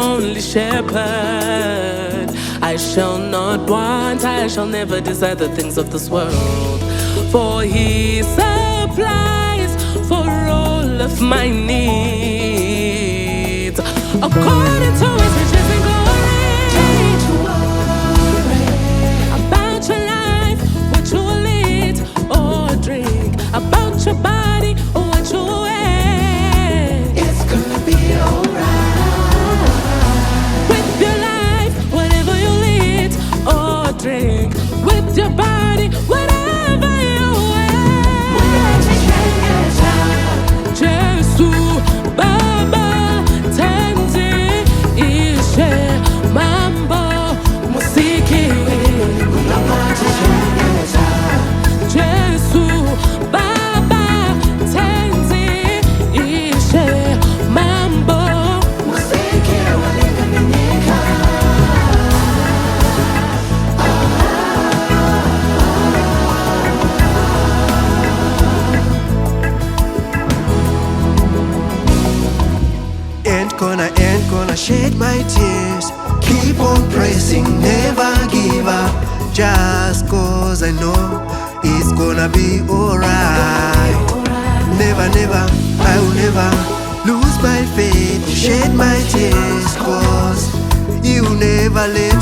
only shepherd. I shall not want, I shall never desire the things of this world. For he supplies for all of my needs, according to his riches and glory. Don't you worry about your life, what you will eat or drink, about your body or what you wear. It's gonna be alright. With your life, whatever you eat or drink, with your body, whatever you wear. Jesus, Baba, Tenzi, Ishe, Mambo, Musiki. Jesus, Baba, Tenzi, Ishe, Mambo, Musiki walinga Manyika. Ain't gonna shed my tears. Keep on pressing, never give up. Just cause I know it's gonna be alright. Never, never, I will never lose my faith. Shed my tears, cause you never let